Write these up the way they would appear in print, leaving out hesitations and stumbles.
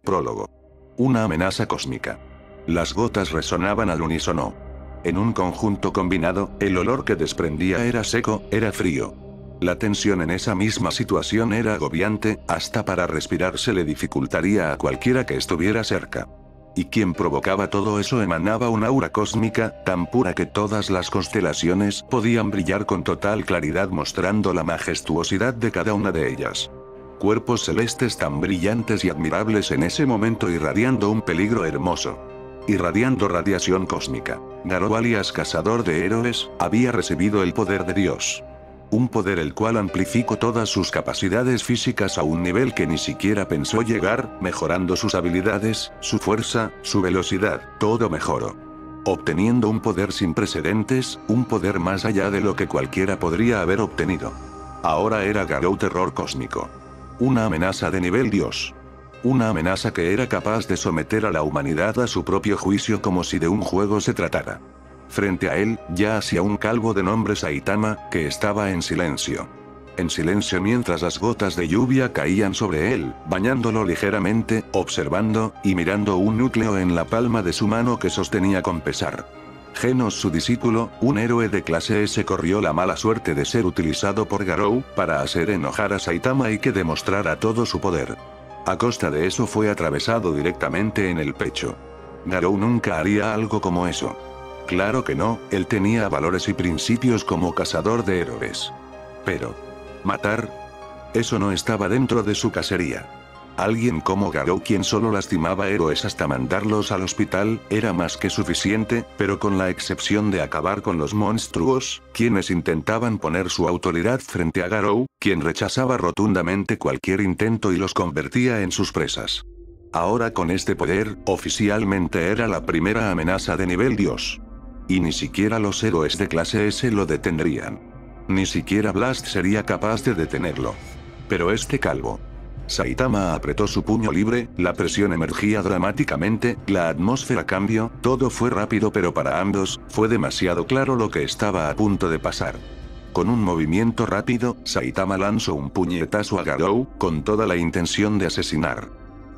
Prólogo. Una amenaza cósmica. Las gotas resonaban al unísono. En un conjunto combinado, el olor que desprendía era seco, era frío. La tensión en esa misma situación era agobiante, hasta para respirar se le dificultaría a cualquiera que estuviera cerca. Y quien provocaba todo eso emanaba una aura cósmica, tan pura que todas las constelaciones podían brillar con total claridad mostrando la majestuosidad de cada una de ellas. Cuerpos celestes tan brillantes y admirables en ese momento irradiando un peligro hermoso. Irradiando radiación cósmica. Garou alias Cazador de Héroes, había recibido el poder de Dios. Un poder el cual amplificó todas sus capacidades físicas a un nivel que ni siquiera pensó llegar, mejorando sus habilidades, su fuerza, su velocidad, todo mejoró. Obteniendo un poder sin precedentes, un poder más allá de lo que cualquiera podría haber obtenido. Ahora era Garou terror cósmico. Una amenaza de nivel Dios. Una amenaza que era capaz de someter a la humanidad a su propio juicio como si de un juego se tratara. Frente a él, yacía un calvo de nombre Saitama, que estaba en silencio. En silencio mientras las gotas de lluvia caían sobre él, bañándolo ligeramente, observando, y mirando un núcleo en la palma de su mano que sostenía con pesar. Genos su discípulo, un héroe de clase S corrió la mala suerte de ser utilizado por Garou, para hacer enojar a Saitama y que demostrara todo su poder. A costa de eso fue atravesado directamente en el pecho. Garou nunca haría algo como eso. Claro que no, él tenía valores y principios como cazador de héroes. Pero... ¿matar? Eso no estaba dentro de su cacería. Alguien como Garou, quien solo lastimaba héroes hasta mandarlos al hospital, era más que suficiente, pero con la excepción de acabar con los monstruos, quienes intentaban poner su autoridad frente a Garou, quien rechazaba rotundamente cualquier intento y los convertía en sus presas. Ahora con este poder, oficialmente era la primera amenaza de nivel Dios. Y ni siquiera los héroes de clase S lo detendrían. Ni siquiera Blast sería capaz de detenerlo. Pero este calvo... Saitama apretó su puño libre, la presión emergía dramáticamente, la atmósfera cambió, todo fue rápido pero para ambos, fue demasiado claro lo que estaba a punto de pasar. Con un movimiento rápido, Saitama lanzó un puñetazo a Garou, con toda la intención de asesinar.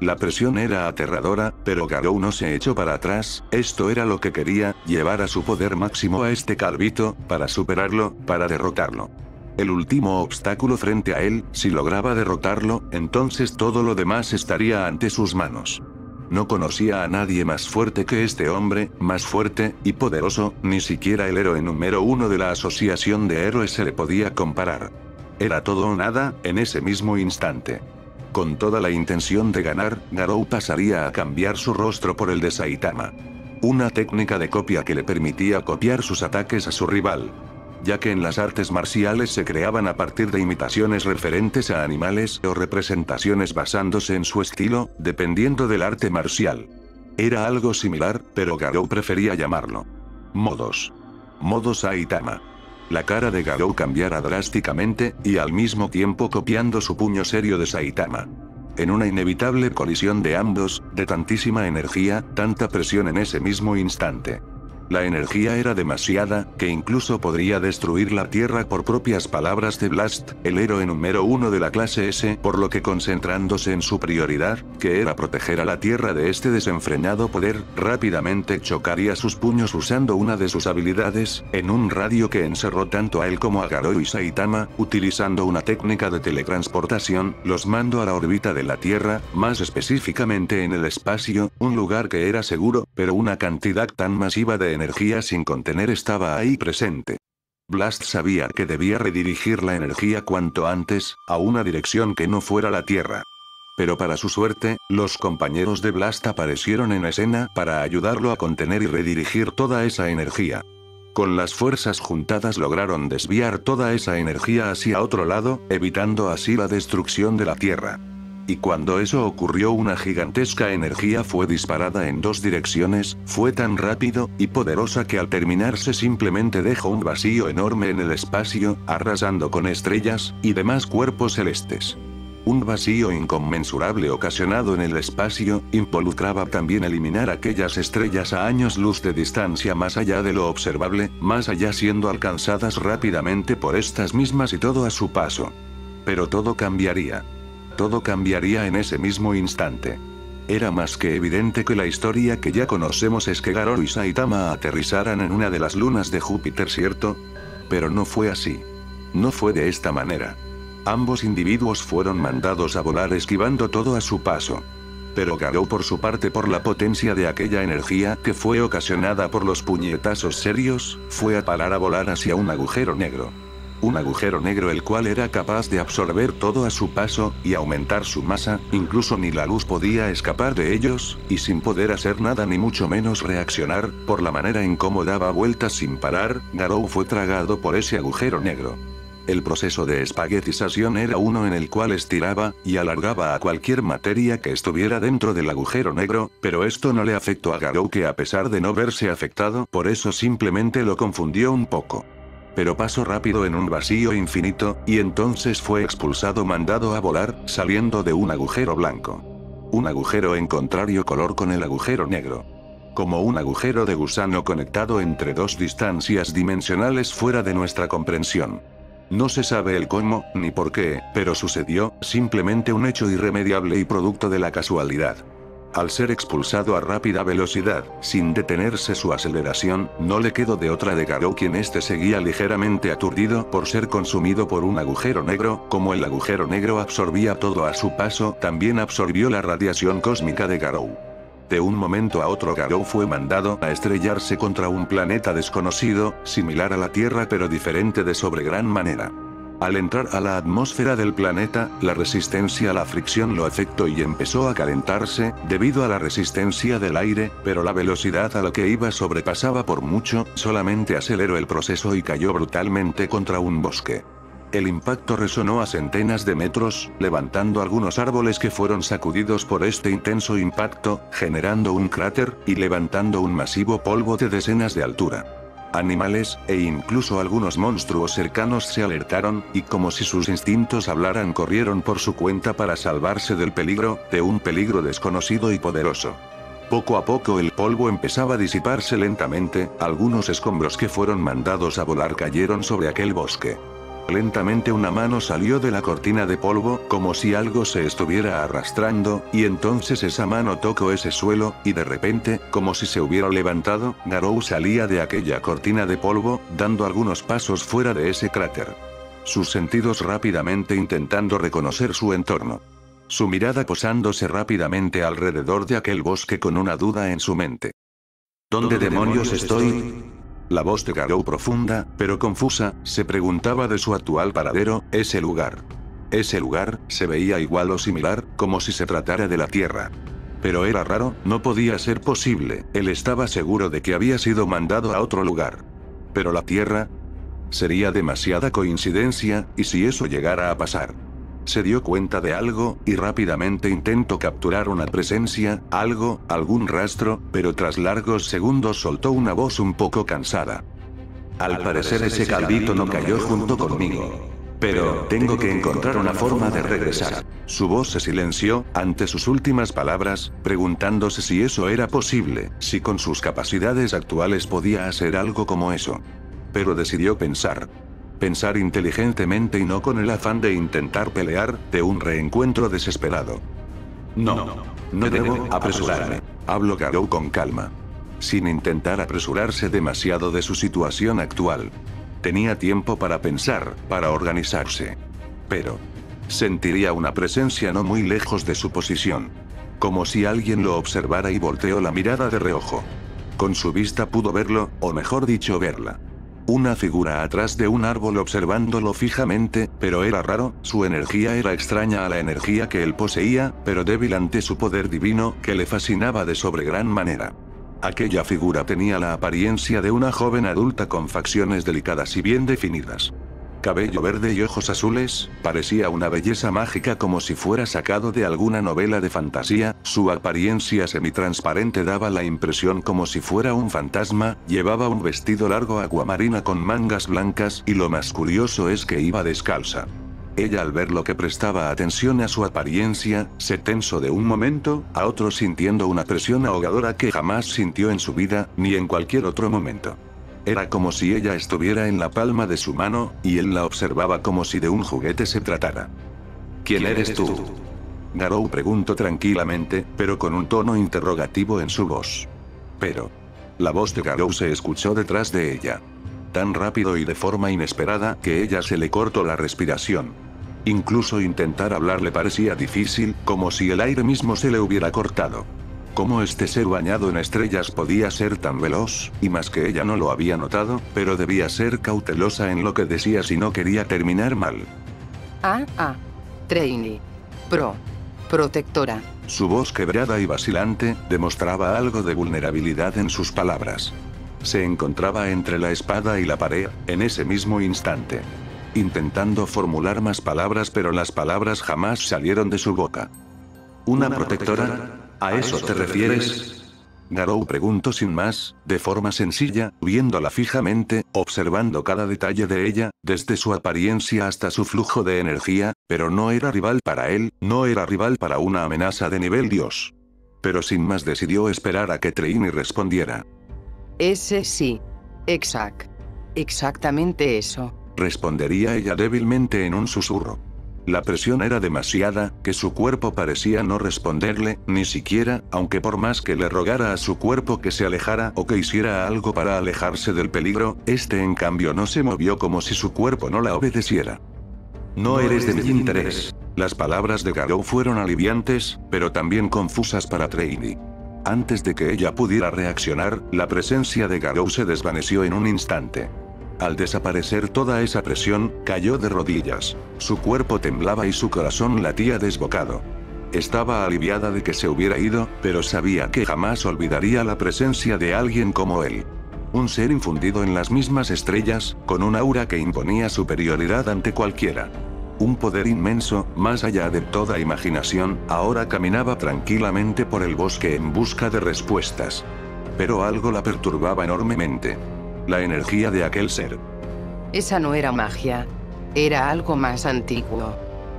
La presión era aterradora, pero Garou no se echó para atrás, esto era lo que quería, llevar a su poder máximo a este calvito, para superarlo, para derrotarlo. El último obstáculo frente a él, si lograba derrotarlo, entonces todo lo demás estaría ante sus manos. No conocía a nadie más fuerte que este hombre, más fuerte y poderoso, ni siquiera el héroe número 1 de la asociación de héroes se le podía comparar. Era todo o nada, en ese mismo instante. Con toda la intención de ganar, Garou pasaría a cambiar su rostro por el de Saitama. Una técnica de copia que le permitía copiar sus ataques a su rival. Ya que en las artes marciales se creaban a partir de imitaciones referentes a animales o representaciones basándose en su estilo, dependiendo del arte marcial. Era algo similar, pero Garou prefería llamarlo modos. Modo Saitama. La cara de Garou cambiara drásticamente, y al mismo tiempo copiando su puño serio de Saitama. En una inevitable colisión de ambos, de tantísima energía, tanta presión en ese mismo instante. La energía era demasiada, que incluso podría destruir la Tierra por propias palabras de Blast, el héroe número 1 de la clase S, por lo que concentrándose en su prioridad, que era proteger a la Tierra de este desenfrenado poder, rápidamente chocaría sus puños usando una de sus habilidades, en un radio que encerró tanto a él como a Garou y Saitama, utilizando una técnica de teletransportación, los mandó a la órbita de la Tierra, más específicamente en el espacio, un lugar que era seguro, pero una cantidad tan masiva de energía sin contener estaba ahí presente. Blast sabía que debía redirigir la energía cuanto antes, a una dirección que no fuera la Tierra. Pero para su suerte, los compañeros de Blast aparecieron en escena para ayudarlo a contener y redirigir toda esa energía. Con las fuerzas juntadas lograron desviar toda esa energía hacia otro lado, evitando así la destrucción de la Tierra. Y cuando eso ocurrió, una gigantesca energía fue disparada en dos direcciones, fue tan rápido y poderosa que al terminarse simplemente dejó un vacío enorme en el espacio, arrasando con estrellas y demás cuerpos celestes. Un vacío inconmensurable ocasionado en el espacio, involucraba también eliminar aquellas estrellas a años luz de distancia más allá de lo observable, más allá siendo alcanzadas rápidamente por estas mismas y todo a su paso. Pero todo cambiaría. Todo cambiaría en ese mismo instante. Era más que evidente que la historia que ya conocemos es que Garou y Saitama aterrizaran en una de las lunas de Júpiter, ¿cierto? Pero no fue así. No fue de esta manera. Ambos individuos fueron mandados a volar esquivando todo a su paso. Pero Garou por su parte, por la potencia de aquella energía que fue ocasionada por los puñetazos serios, fue a parar a volar hacia un agujero negro. Un agujero negro el cual era capaz de absorber todo a su paso, y aumentar su masa, incluso ni la luz podía escapar de ellos, y sin poder hacer nada ni mucho menos reaccionar, por la manera en cómo daba vueltas sin parar, Garou fue tragado por ese agujero negro. El proceso de espaguetización era uno en el cual estiraba y alargaba a cualquier materia que estuviera dentro del agujero negro, pero esto no le afectó a Garou, que a pesar de no verse afectado por eso simplemente lo confundió un poco. Pero pasó rápido en un vacío infinito, y entonces fue expulsado, mandado a volar, saliendo de un agujero blanco. Un agujero en contrario color con el agujero negro. Como un agujero de gusano conectado entre dos distancias dimensionales fuera de nuestra comprensión. No se sabe el cómo, ni por qué, pero sucedió, simplemente un hecho irremediable y producto de la casualidad. Al ser expulsado a rápida velocidad, sin detenerse su aceleración, no le quedó de otra de Garou, quien seguía ligeramente aturdido por ser consumido por un agujero negro. Como el agujero negro absorbía todo a su paso, también absorbió la radiación cósmica de Garou. De un momento a otro Garou fue mandado a estrellarse contra un planeta desconocido, similar a la Tierra pero diferente de sobre gran manera. Al entrar a la atmósfera del planeta, la resistencia a la fricción lo afectó y empezó a calentarse, debido a la resistencia del aire, pero la velocidad a la que iba sobrepasaba por mucho, solamente aceleró el proceso y cayó brutalmente contra un bosque. El impacto resonó a centenas de metros, levantando algunos árboles que fueron sacudidos por este intenso impacto, generando un cráter, y levantando un masivo polvo de decenas de altura. Animales, e incluso algunos monstruos cercanos se alertaron, y como si sus instintos hablaran corrieron por su cuenta para salvarse del peligro, de un peligro desconocido y poderoso. Poco a poco el polvo empezaba a disiparse lentamente, algunos escombros que fueron mandados a volar cayeron sobre aquel bosque. Lentamente una mano salió de la cortina de polvo, como si algo se estuviera arrastrando, y entonces esa mano tocó ese suelo, y de repente, como si se hubiera levantado, Garou salía de aquella cortina de polvo, dando algunos pasos fuera de ese cráter. Sus sentidos rápidamente intentando reconocer su entorno. Su mirada posándose rápidamente alrededor de aquel bosque con una duda en su mente. ¿Dónde demonios estoy? La voz de Garou, profunda, pero confusa, se preguntaba de su actual paradero. Ese lugar. Ese lugar, se veía igual o similar, como si se tratara de la Tierra. Pero era raro, no podía ser posible, él estaba seguro de que había sido mandado a otro lugar. Pero la Tierra... Sería demasiada coincidencia, y si eso llegara a pasar. Se dio cuenta de algo, y rápidamente intentó capturar una presencia, algo, algún rastro, pero tras largos segundos soltó una voz un poco cansada. Al parecer ese caldito no cayó junto conmigo. Pero, tengo que encontrar una forma de regresar. Su voz se silenció, ante sus últimas palabras, preguntándose si eso era posible, si con sus capacidades actuales podía hacer algo como eso. Pero decidió pensar. Pensar inteligentemente y no con el afán de intentar pelear, de un reencuentro desesperado. No debo apresurarme. Habló Garou con calma. Sin intentar apresurarse demasiado de su situación actual. Tenía tiempo para pensar, para organizarse. Pero... sentiría una presencia no muy lejos de su posición. Como si alguien lo observara y volteó la mirada de reojo. Con su vista pudo verlo, o mejor dicho verla. Una figura atrás de un árbol observándolo fijamente, pero era raro, su energía era extraña a la energía que él poseía, pero débil ante su poder divino, que le fascinaba de sobre gran manera. Aquella figura tenía la apariencia de una joven adulta con facciones delicadas y bien definidas. Cabello verde y ojos azules, parecía una belleza mágica como si fuera sacado de alguna novela de fantasía. Su apariencia semitransparente daba la impresión como si fuera un fantasma, llevaba un vestido largo aguamarina con mangas blancas y lo más curioso es que iba descalza. Ella al ver lo que prestaba atención a su apariencia, se tensó de un momento a otro sintiendo una presión ahogadora que jamás sintió en su vida, ni en cualquier otro momento. Era como si ella estuviera en la palma de su mano, y él la observaba como si de un juguete se tratara. ¿Quién eres tú? Garou preguntó tranquilamente, pero con un tono interrogativo en su voz. Pero... La voz de Garou se escuchó detrás de ella. Tan rápido y de forma inesperada que ella se le cortó la respiración. Incluso intentar hablar le parecía difícil, como si el aire mismo se le hubiera cortado. ¿Cómo este ser bañado en estrellas podía ser tan veloz? Y más que ella no lo había notado, pero debía ser cautelosa en lo que decía si no quería terminar mal. Trainee. Protectora. Su voz quebrada y vacilante, demostraba algo de vulnerabilidad en sus palabras. Se encontraba entre la espada y la pared, en ese mismo instante. Intentando formular más palabras, pero las palabras jamás salieron de su boca. ¿Una protectora? ¿A eso te refieres? Garou preguntó sin más, de forma sencilla, viéndola fijamente, observando cada detalle de ella, desde su apariencia hasta su flujo de energía, pero no era rival para él, no era rival para una amenaza de nivel Dios. Pero sin más decidió esperar a que Trainee respondiera. Ese sí. Exactamente eso. Respondería ella débilmente en un susurro. La presión era demasiada, que su cuerpo parecía no responderle, ni siquiera, aunque por más que le rogara a su cuerpo que se alejara o que hiciera algo para alejarse del peligro, este en cambio no se movió como si su cuerpo no la obedeciera. No eres de mi interés. Las palabras de Garou fueron aliviantes, pero también confusas para Trainee. Antes de que ella pudiera reaccionar, la presencia de Garou se desvaneció en un instante. Al desaparecer toda esa presión, cayó de rodillas. Su cuerpo temblaba y su corazón latía desbocado. Estaba aliviada de que se hubiera ido, pero sabía que jamás olvidaría la presencia de alguien como él. Un ser infundido en las mismas estrellas, con un aura que imponía superioridad ante cualquiera. Un poder inmenso, más allá de toda imaginación, ahora caminaba tranquilamente por el bosque en busca de respuestas. Pero algo la perturbaba enormemente. La energía de aquel ser. Esa no era magia. Era algo más antiguo.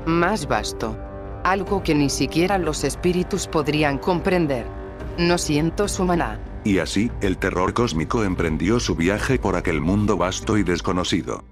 Más vasto. Algo que ni siquiera los espíritus podrían comprender. No siento su maná. Y así, el terror cósmico emprendió su viaje por aquel mundo vasto y desconocido.